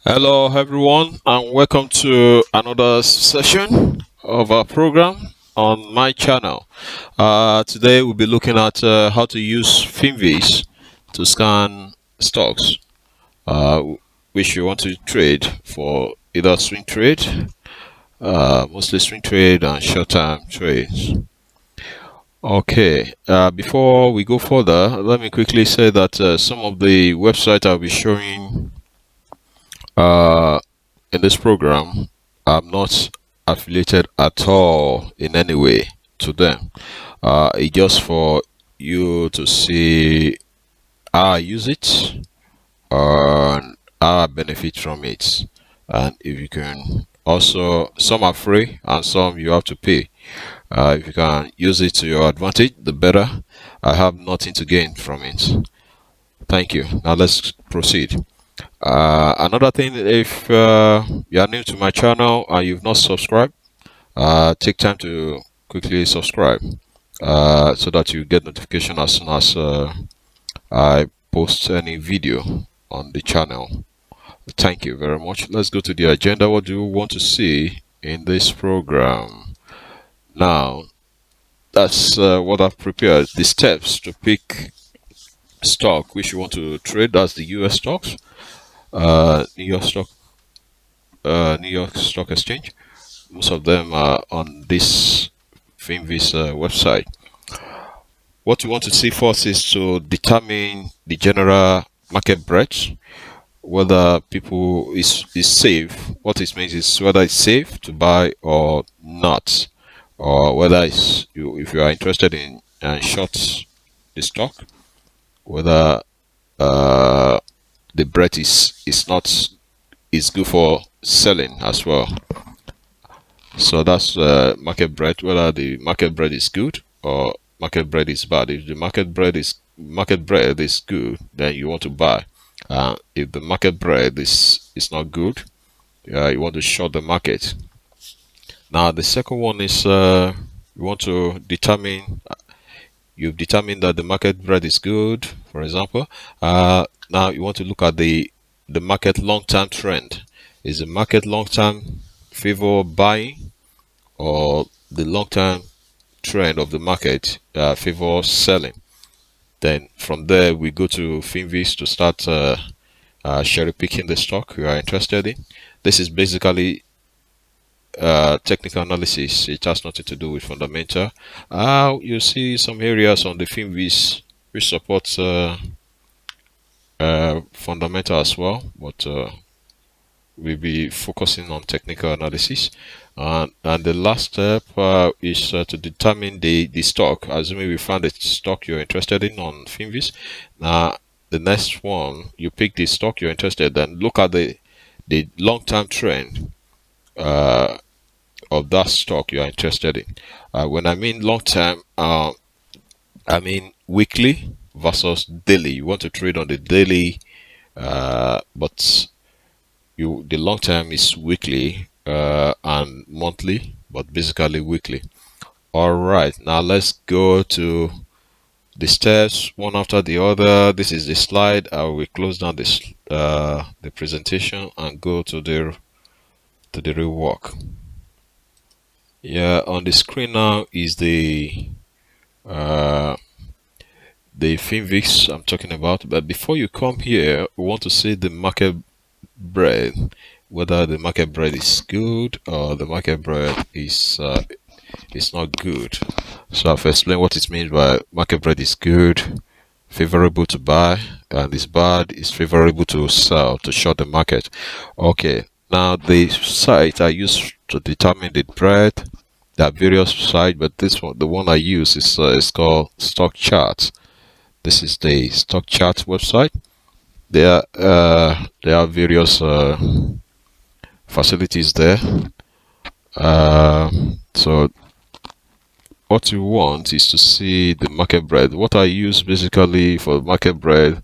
Hello, everyone, and welcome to another session of our program on my channel. Today, we'll be looking at how to use Finviz to scan stocks, uh, which you want to trade for either swing trade, mostly swing trade, and short-term trades. Okay, before we go further, let me quickly say that some of the websites I'll be showing Uh, in this program, I'm not affiliated at all in any way to them. It's just for you to see how I use it and how I benefit from it. And if you can also, some are free and some you have to pay. If you can use it to your advantage, the better. I have nothing to gain from it. Thank you. Now let's proceed. Another thing, if you are new to my channel and you've not subscribed, take time to quickly subscribe so that you get notification as soon as I post any video on the channel. Thank you very much. Let's go to the agenda. What do you want to see in this program? Now, that's what I've prepared. The steps to pick stock which you want to trade. That's the US stocks, New York stock New York Stock Exchange. Most of them are on this Finviz website. What you want to see first is to determine the general market breadth, whether people is safe. What it means is whether it's safe to buy or not, or whether if you are interested in short the stock, whether the breadth is not is good for selling as well. So that's market breadth, whether the market breadth is good or market breadth is bad. If the market breadth is good, then you want to buy. If the market breadth is not good, you want to short the market. Now the second one is you want to determine. You've determined that the market breadth is good, for example. Now you want to look at the market long-term trend. Is the market long-term favor buying, or the long-term trend of the market favor selling? Then from there we go to Finviz to start cherry picking the stock we are interested in. This is basically technical analysis. It has nothing to do with fundamental. You see some areas on the Finviz which supports fundamental as well, but we'll be focusing on technical analysis. And the last step is to determine the stock. Assuming we found a stock you're interested in on Finviz. Now, the next one, you pick the stock you're interested in, look at the long-term trend of that stock you are interested in. When I mean long-term, I mean weekly versus daily. You want to trade on the daily, but the long term is weekly and monthly, but basically weekly. All right, now let's go to the steps one after the other. This is the slide. I will close down this the presentation and go to the real work. Yeah, on the screen now is the Finviz I'm talking about. But before you come here, we want to see the market breadth, whether the market breadth is good or the market breadth is not good. So I've explained what it means by market breadth is good, favorable to buy, and is bad, is favorable to sell, to short the market. Okay, now the site I use to determine the breadth, there are various sites, but this one, the one I use is called Stock Chart. This is the Stock Chart website. There are various facilities there. So what you want is to see the market breadth. What I use basically for market breadth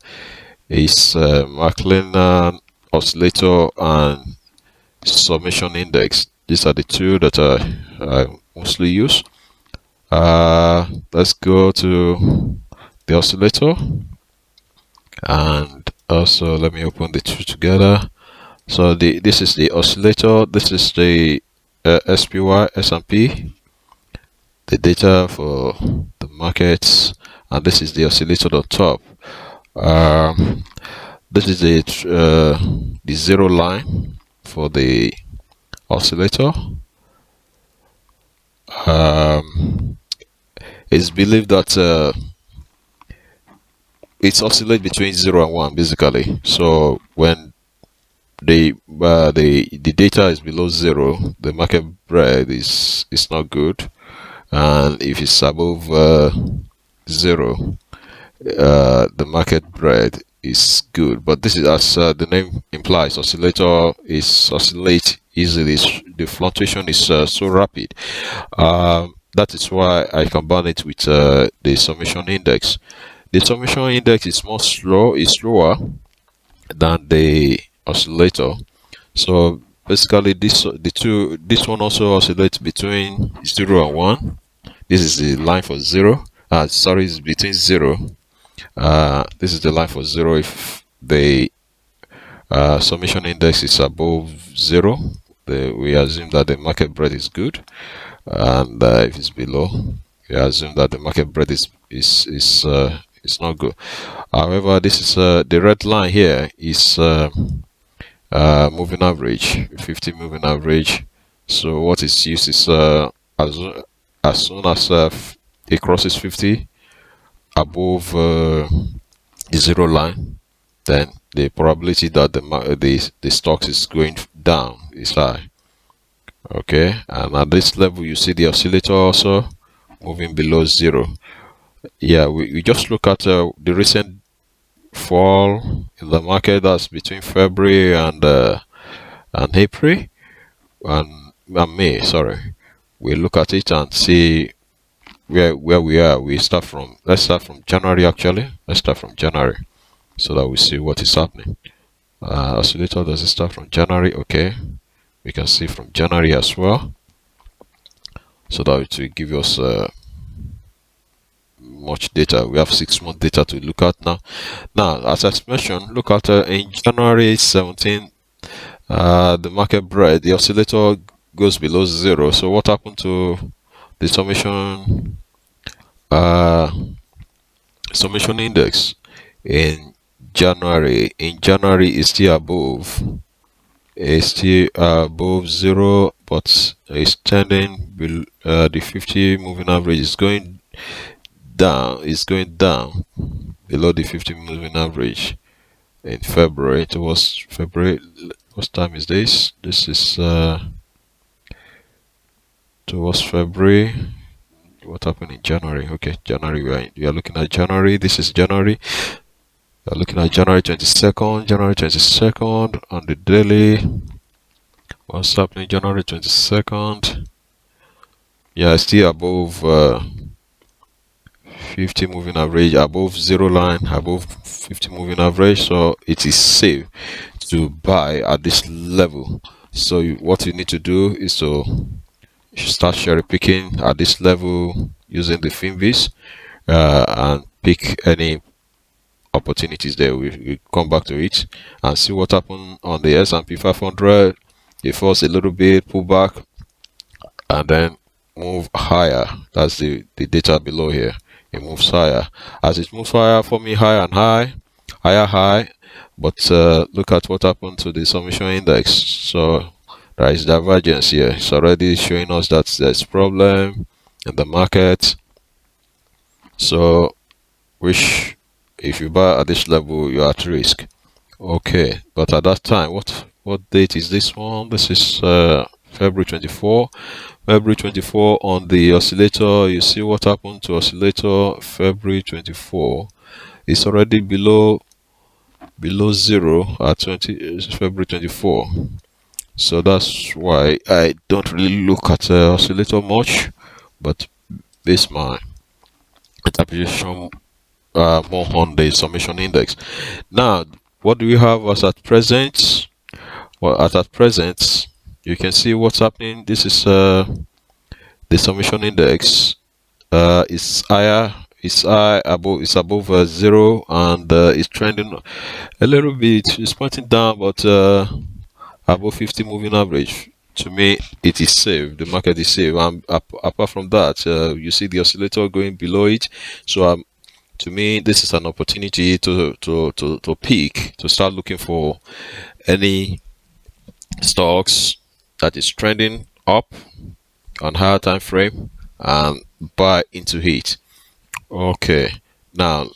is McLennan oscillator and summation index. These are the two that I mostly use. Let's go to the oscillator, and also let me open the two together. So this is the oscillator, this is the SPY S&P, the data for the markets, and this is the oscillator on top. um, this is the zero line for the oscillator. um, it's believed that it's oscillate between 0 and 1 basically. So when the data is below 0, the market breadth is not good, and if it's above 0, the market breadth is good. But this is, as the name implies, oscillator is oscillate easily. The fluctuation is so rapid. That is why I combine it with the summation index. The summation index is slower than the oscillator. So basically, this one also oscillates between 0 and 1. This is the line for 0. Sorry, it's between 0. This is the line for 0 if the summation index is above 0. We assume that the market breadth is good, and if it's below, we assume that the market breadth is not good. However, this is the red line here is moving average, 50 moving average. So what is used is as soon as it crosses 50 above the zero line, then the probability that the stocks is going down is high. Okay, and at this level you see the oscillator also moving below 0. Yeah, we just look at the recent fall in the market. That's between February and April and May. Sorry, we look at it and see where we are. Let's start from January. Actually, let's start from January so that we see what is happening. Oscillator, does it start from January? Okay, we can see from January as well, so that it will give us much data. We have 6 month data to look at now. As I mentioned, look at in January 17, the market breadth, the oscillator goes below 0. So what happened to the summation index in January? In January, it's still above 0, but it's trending below the 50 moving average. Is going down. It's going down below the 50 moving average. In February, towards February, what time is this? This is towards February. What happened in January? Okay, January, we are looking at January. This is January. We are looking at January 22nd. January 22nd on the daily. What's happening January 22nd? Yeah, still above 50 moving average, above 0 line, above 50 moving average. So it is safe to buy at this level. So what you need to do is to start cherry picking at this level using the Finviz and pick any opportunities there. We come back to it and see what happened on the S&P 500. It falls a little bit, pull back, and then move higher. That's the data below here. It moves higher. As it moves higher, forming higher and higher. But look at what happened to the summation index. So there is divergence here. It's already showing us that there's problem in the market. So which, if you buy at this level, you're at risk. Okay, but at that time, what date is this one? This is February 24. February 24 on the oscillator. You see what happened to oscillator February 24. It's already below 0 at February 24. So that's why I don't really look at oscillator much, but base my interpretation more on the summation index. Now, what do we have as at present? Well, as at present, you can see what's happening. This is the summation index. It's higher. It's above 0, and it's trending a little bit. It's pointing down, but above 50 moving average, to me it is safe. The market is safe. And apart from that, you see the oscillator going below it. So to me, this is an opportunity to peak, to start looking for any stocks that is trending up on higher time frame and buy into it. Okay, now,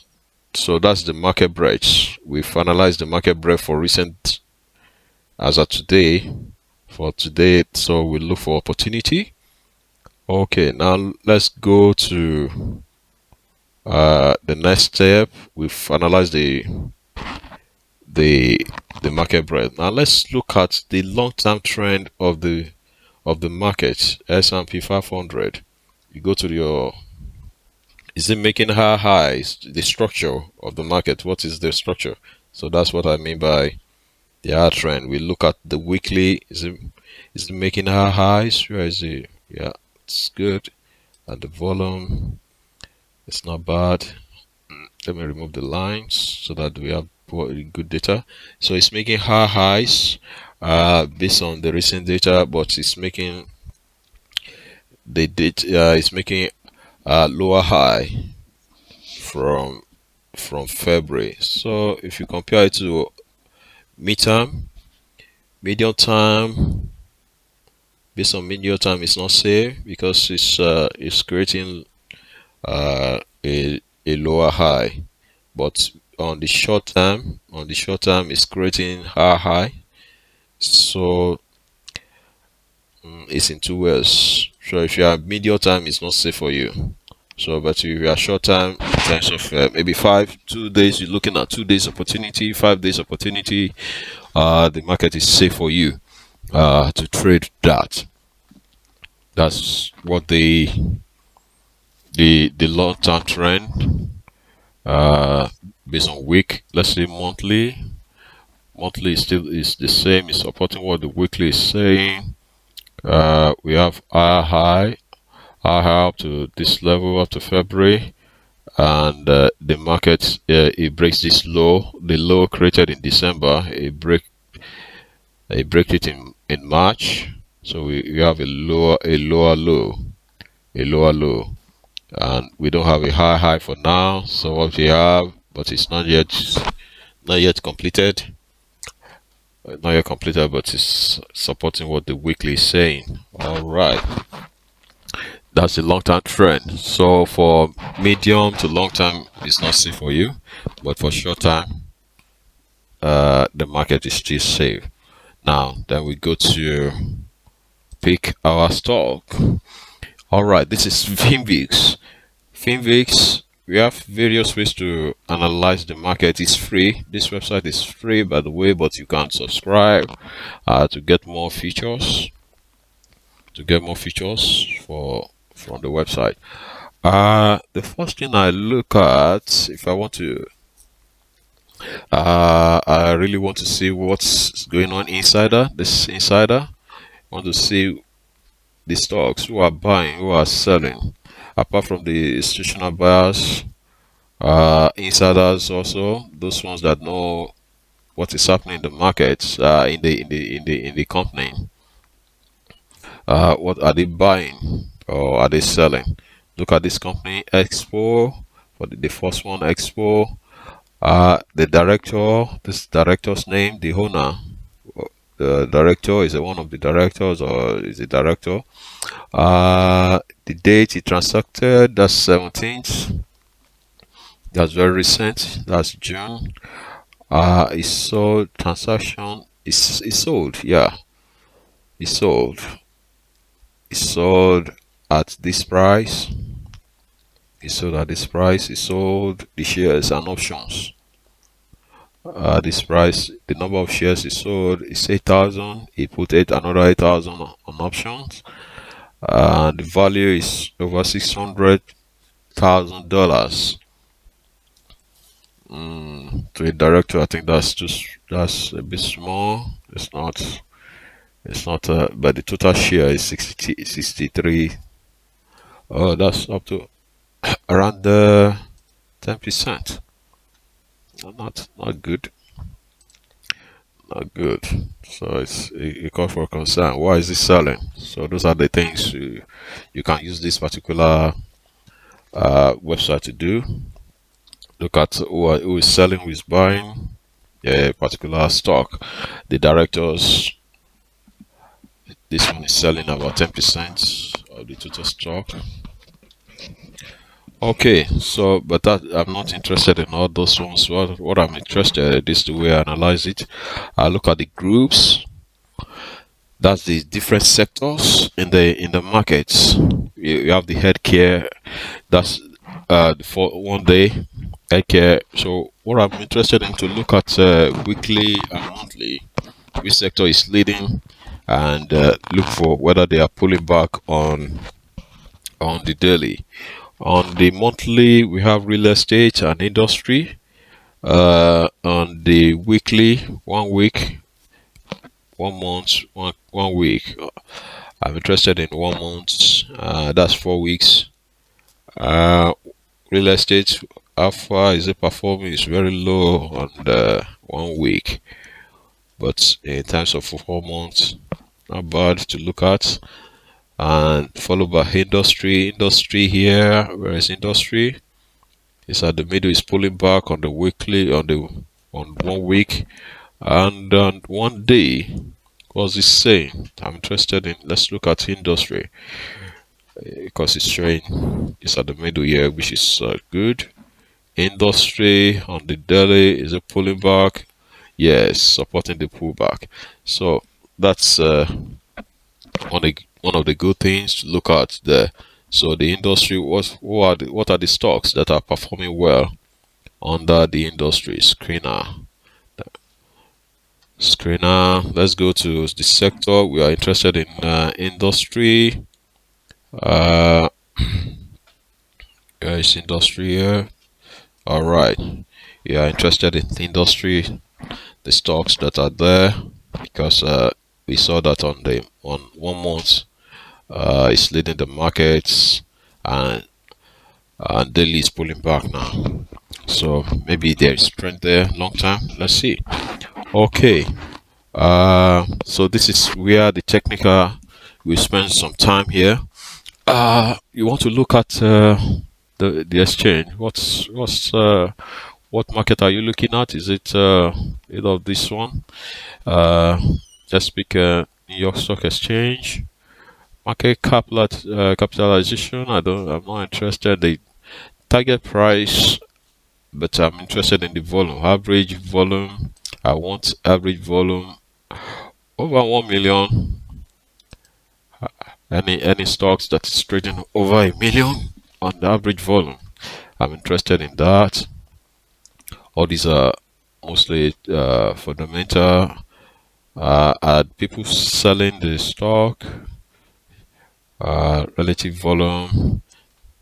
so that's the market breadth. We finalized the market breadth for recent as of today. For today, so we look for opportunity. Okay, now let's go to the next step. We've analyzed the the market breadth. Now let's look at the long-term trend of the market. S&P 500. You go to your, is it making higher highs? The structure of the market. What is the structure? So that's what I mean by the higher trend. We look at the weekly. Is it making higher highs? Where is it? Yeah, it's good. And the volume, it's not bad. Let me remove the lines so that we have good data. So it's making high highs based on the recent data, but it's making it's making lower high from February. So if you compare it to midterm, medium time, based on medium time, it's not safe because it's creating a lower high. But on the short term, it's creating high high. So it's in 2 ways. So if you are medium time, it's not safe for you. So, but if you are short time, in terms of maybe 2 days, you're looking at 2 days opportunity, 5 days opportunity. The market is safe for you to trade that. That's what the long term trend based on week. Let's say monthly. Monthly is the same. It's supporting what the weekly is saying. We have our high up to this level up to February, and the market it breaks this low, the low created in December. It break it in March. So we have a lower low, and we don't have a high for now. So what we have, but it's not yet completed. Not yet completed, but it's supporting what the weekly is saying. All right, that's the long-term trend. So for medium to long term, it's not safe for you, but for short time, the market is still safe. Now, then we go to pick our stock. All right, this is Finviz. Finviz. We have various ways to analyze the market. It's free. This website is free, by the way, but you can subscribe to get more features. To get more features from the website. The first thing I look at, if I want to, I really want to see what's going on insider. This insider, I want to see the stocks, who are buying, who are selling. Apart from the institutional buyers, insiders also, those ones that know what is happening in the markets, in the company. What are they buying or are they selling? Look at this company, Expo, for the first one, Expo. The director, this director's name, the owner, the director is one of the directors or is a director. The date he transacted, that's 17th. That's very recent. That's June. It's sold transaction. It's sold. Yeah, it's sold. It's sold at this price. It's sold at this price. It's sold the shares and options. This price, the number of shares is sold is 8,000. He put another 8,000 on options. The value is over $600,000. To a director, I think that's a bit small. It's not. It's not. But the total share is 63. Oh, that's up to around 10%. Not good. not good. So it calls for concern. Why is it selling? So those are the things you can use this particular website to do. Look at who is selling, who is buying a particular stock. The directors, this one is selling about 10% of the total stock. Okay, so but that I'm not interested in all those ones. What I'm interested in is the way I analyze it. I look at the groups. That's the different sectors in the markets. You have the healthcare. That's for one day healthcare. So what I'm interested in to look at weekly and monthly, which sector is leading, and look for whether they are pulling back on the daily. On the monthly, we have real estate and industry. On the weekly, 1 week, 1 month, one week. I'm interested in 1 month. That's 4 weeks. Uh, Real estate, how far is it performing? It's very low on the 1 week, but in terms of 4 months, not bad to look at. And followed by industry. Industry here, where is industry? It's at the middle. Is pulling back on the weekly, on 1 week, and on 1 day. What's it saying? I'm interested in. Let's look at industry because it's showing it's at the middle here, which is good. Industry on the daily, is it pulling back? Yes, supporting the pullback. So that's one of the good things to look at there. So the industry, what are the stocks that are performing well under the industry screener? Let's go to the sector. We are interested in industry. Uh, is industry here? All right. We are interested in industry, the stocks that are there, because we saw that on 1 month, it's leading the markets, and daily is pulling back now. So maybe there is strength there long term. Let's see. Okay. So this is where the technical we spend some time here. You want to look at the exchange. What market are you looking at? Is it either this one? Uh, just pick New York Stock Exchange. Market capitalization. I'm not interested. The target price, but I'm interested in the volume. Average volume. I want average volume over 1 million. Any stocks that is trading over 1 million on the average volume, I'm interested in that. All these are mostly fundamental. Are people selling the stock? Relative volume,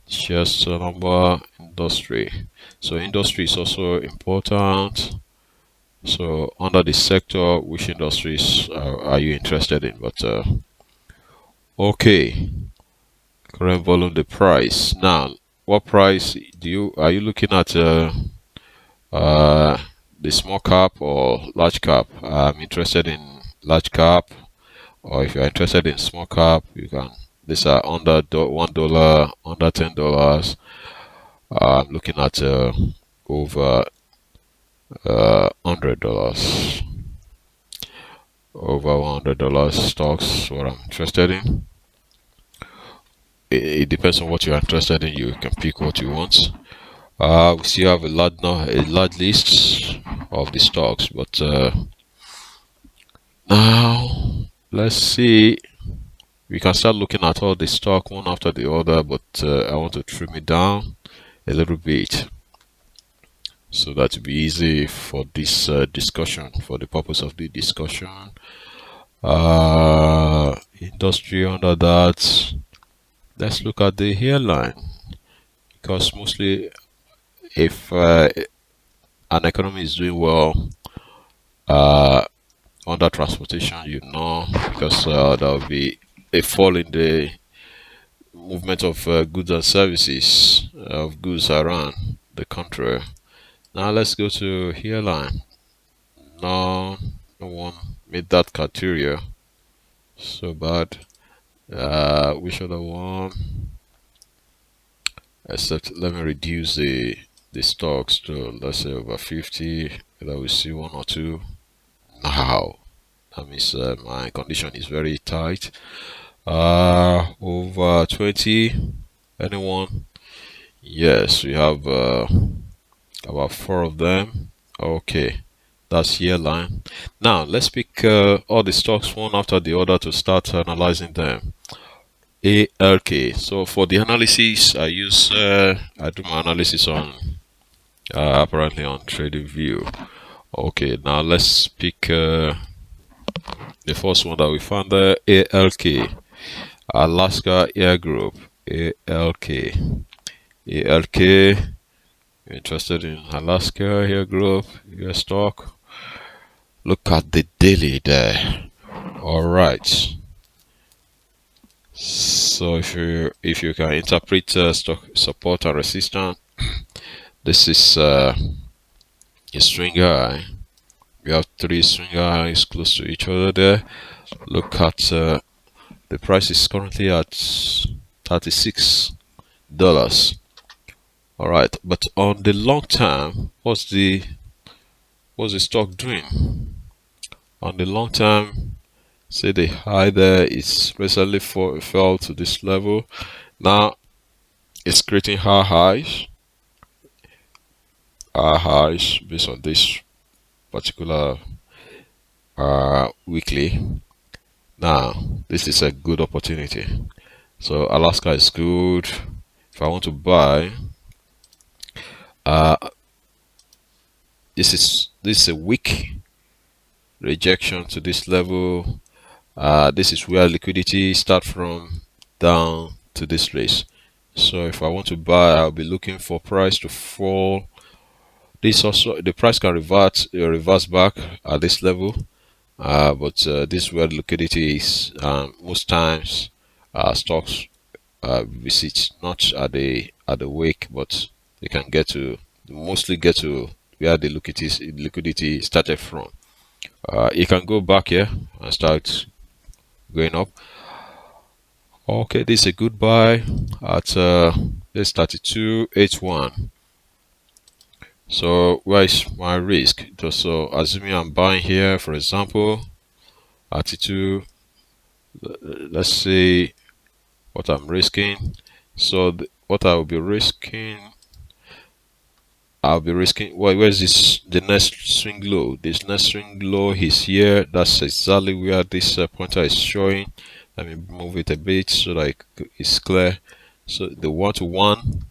shares number, industry. So industry is also important. So under the sector, which industries are you interested in? But okay, current volume, the price. Now, what price are you looking at? Uh, the small cap or large cap? I'm interested in large cap, or if you're interested in small cap, you can. These are under $1, under $10. I'm looking at over $100, over $100 stocks. What I'm interested in. It depends on what you're interested in. You can pick what you want. We still have a large list of the stocks, but now let's see. We can start looking at all the stock one after the other, but I want to trim it down a little bit so that it'll be easy for this discussion, for the purpose of the discussion. Industry under that. Let's look at the hairline, because mostly if an economy is doing well uh, under transportation, because there will be a fall in the movement of goods and services, of goods around the country. Now let's go to hairline. No, No one made that criteria so bad. Which other one? Except let me reduce the stocks to, let's say, over 50. That we see one or two. Now that means my condition is very tight. Over 20. Anyone? Yes, we have about four of them. Okay, that's year line. Now let's pick all the stocks one after the other to start analyzing them. ALK. So for the analysis, I do my analysis on apparently on TradingView. Okay, now let's pick the first one that we found there. ALK, Alaska Air Group. ALK. ALK. Interested in Alaska Air Group, US stock. Look at the daily there. All right. So if you can interpret stock support and resistance, this is a swing high. We have three swing highs close to each other there. Look at the price is currently at $36. All right, but on the long term, what's the stock doing? On the long term, say the high there is recently fell to this level. Now it's creating high highs based on this particular weekly. Now this is a good opportunity. So Alaska is good. If I want to buy, uh, this is a weak rejection to this level. This is where liquidity start from down to this place. So if I want to buy, I'll be looking for price to fall. This also, the price can reverse back at this level, but this is where liquidity is. Most times, stocks visit not at the wake, but they can mostly get to where the liquidity started from. It can go back here and start going up. Okay, this is a good buy at this 32.81. So where is my risk? Just so assuming I'm buying here, for example, 32. Let's see what I'm risking. So what I will be risking, where is this? The next swing low. This next swing low is here. That's exactly where this pointer is showing. Let me move it a bit so that it's clear. So the one-to-one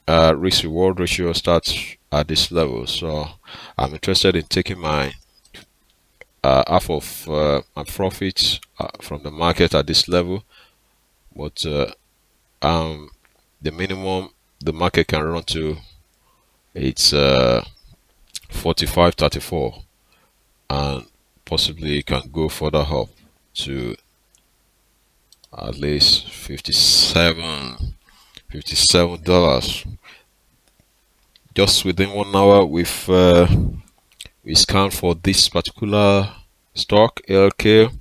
risk reward ratio starts at this level. So I'm interested in taking my half of my profits from the market at this level, but the minimum the market can run to, it's 45.34, and possibly it can go further up to at least $57 just within 1 hour. We scanned for this particular stock, LK.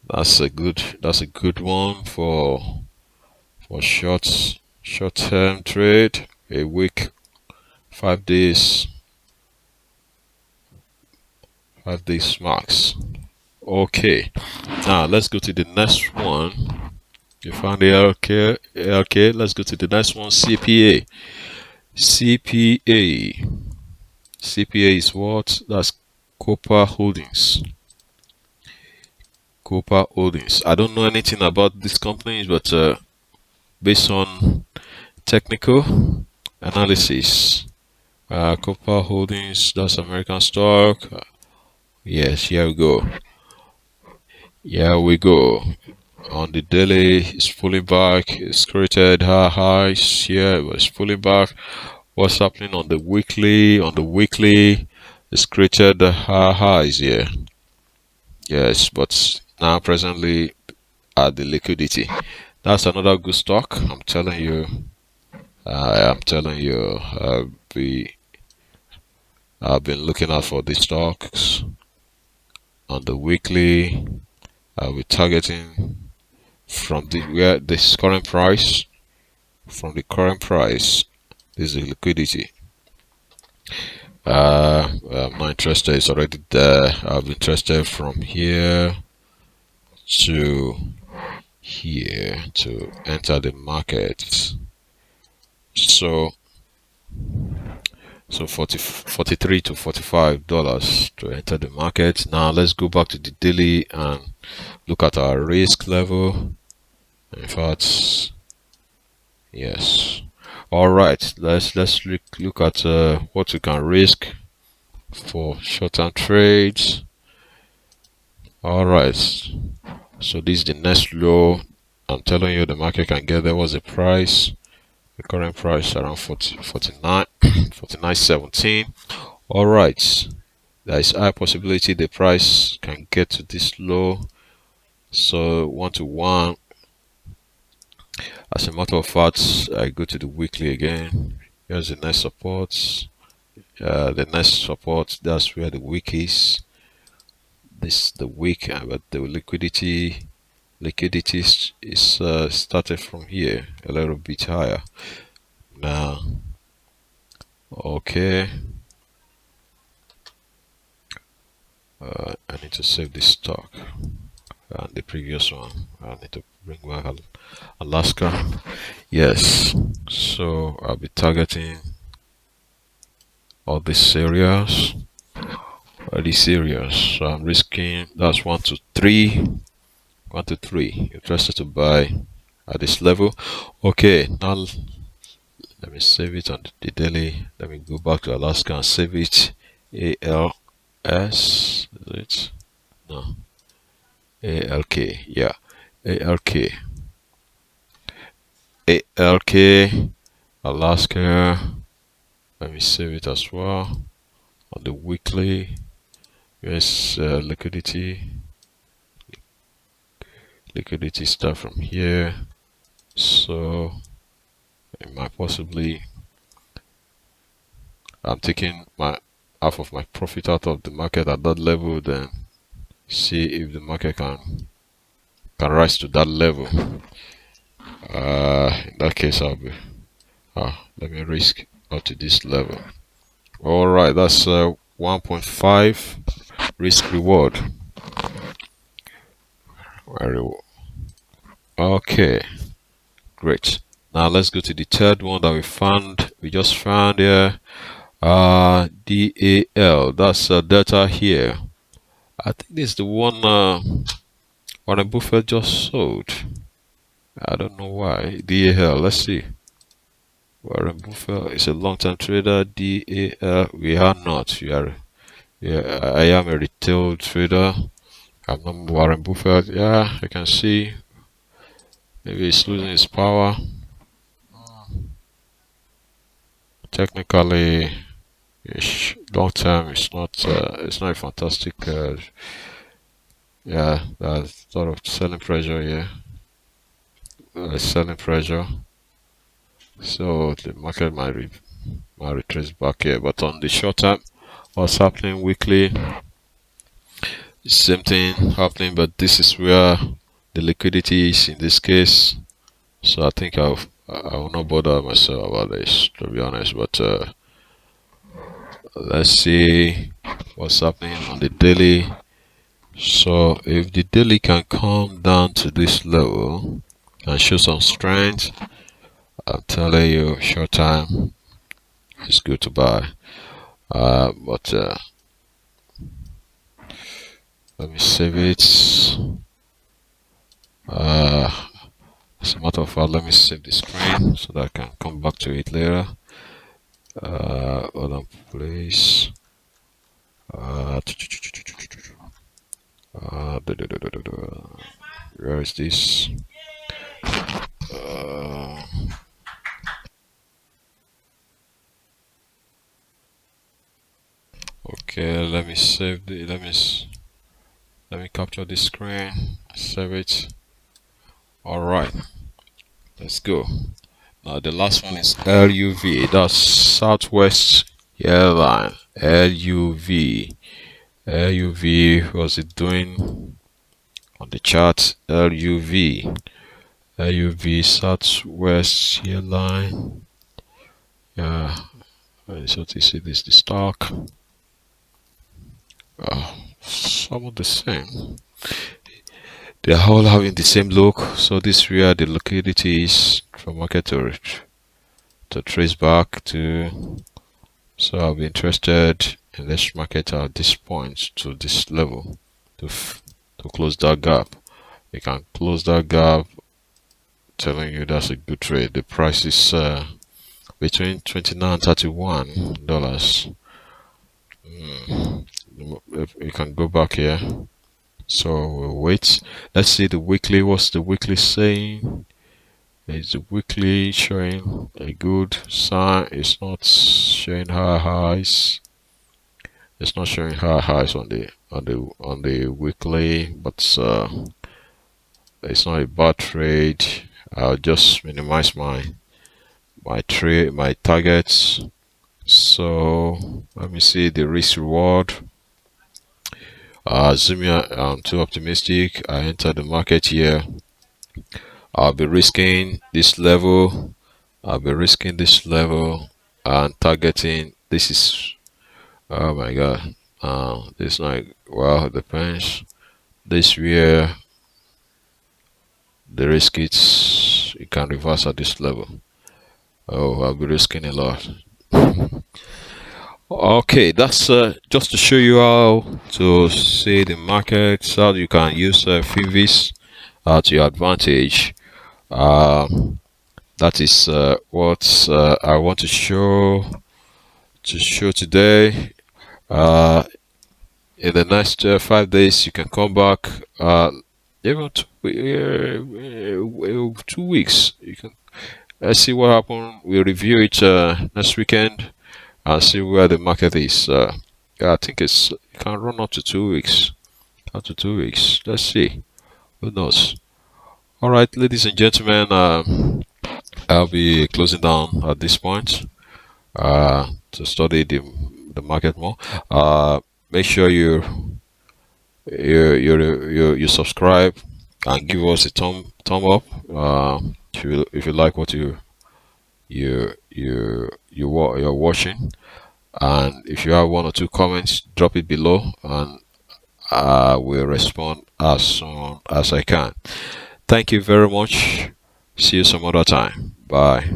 That's a good one for short-term trade. A week, 5 days max. Okay, now let's go to the next one. You found the LK. Let's go to the next one. CPA. CPA is what? That's Copper Holdings. Copper Holdings. I don't know anything about these companies, but based on technical analysis, Copper Holdings, that's American stock. Yes, here we go. Here we go. On the daily, it's pulling back. It's created highs here, but it's pulling back. What's happening on the weekly? On the weekly, it's created highs here. Yes, but now presently at the liquidity. That's another good stock. I'm telling you. Be I've been looking out for these stocks on the weekly. I'll be targeting from the where this current price. From the current price, this is the liquidity. I'm not interested. It's already there. I'll be interested from here to here to enter the market. So 43 to $45 to enter the market. Now let's go back to the daily and look at our risk level. In fact, yes. All right. Let's look at what we can risk for short-term trades. All right. So this is the next low. I'm telling you, the market can get there. Was the price? The current price around 49, 49.17. All right. There is high possibility the price can get to this low. So 1 to 1. As a matter of fact, I go to the weekly again. Here's the next support. The next support, that's where the wick is. This the wick, but the liquidity is started from here a little bit higher. Now, okay. I need to save this stock and the previous one. I need to bring back Alaska. Yes. So I'll be targeting all these areas. So I'm risking that's 1 to 3. 1 to 3. Interested to buy at this level. Okay, now let me save it on the daily. Let me go back to Alaska and save it. ALS, is it? No. ALK, yeah. ALK. ALK, Alaska. Let me save it as well. On the weekly, yes, liquidity start from here. So it might possibly, I'm taking my half of my profit out of the market at that level, then see if the market can rise to that level. In that case, I'll be let me risk up to this level. All right, that's 1.5 risk reward. Okay, great. Now let's go to the third one that we just found here. DAL, that's data here. I think this is the one Warren Buffett just sold. I don't know why. DAL, let's see. Warren Buffett is a long-term trader. DAL, we are not. Yeah, I am a retail trader. I'm not Warren Buffett. Yeah, I can see. Maybe it's losing its power. Technically, long term, it's not a fantastic. Yeah, that's sort of selling pressure here. Selling pressure. So the market might retrace back here, but on the short term, what's happening weekly? Same thing happening, but this is where the liquidity is in this case. So I think I will not bother myself about this, to be honest. But let's see what's happening on the daily. So if the daily can come down to this level and show some strength, I'm telling you, short time it's good to buy. But let me save it. As a matter of fact, let me save the screen so that I can come back to it later. Hold on, please. Where is this? Okay, let me save the. Let me capture the screen. Save it. All right, let's go. Now the last one is LUV. That's Southwest Airline, LUV. LUV, what's it doing on the chart? LUV, Southwest Airline. Yeah, so to see this, the stock. Some of the same. They're all having the same look. So this where the liquidity is for market to trace back to. So I'll be interested in this market at this point to this level to close that gap. You can close that gap, telling you that's a good trade. The price is between 29 and $31. If you can go back here. So we'll wait. Let's see the weekly. What's the weekly saying? Is the weekly showing a good sign? It's not showing high highs. It's not showing high highs on the weekly, but it's not a bad trade. I'll just minimize my targets. So let me see the risk reward. Assuming I'm too optimistic, I enter the market here. I'll be risking this level. I'll be risking this level and targeting. This is, oh my god. This like, well, depends. This where the risk it can reverse at this level. Oh, I'll be risking a lot. Okay, that's just to show you how to see the markets, how you can use Finviz to your advantage. That is what I want to show today. In the next 5 days, you can come back. Even 2 weeks, you can. Let's see what happened. We'll review it next weekend and see where the market is. Yeah, I think it can run up to 2 weeks. Up to 2 weeks. Let's see. Who knows? All right, ladies and gentlemen. I'll be closing down at this point to study the market more. Make sure you subscribe and give us a thumb up if you like what you're watching, and if you have one or two comments, drop it below and I will respond as soon as I can. Thank you very much. See you some other time. Bye.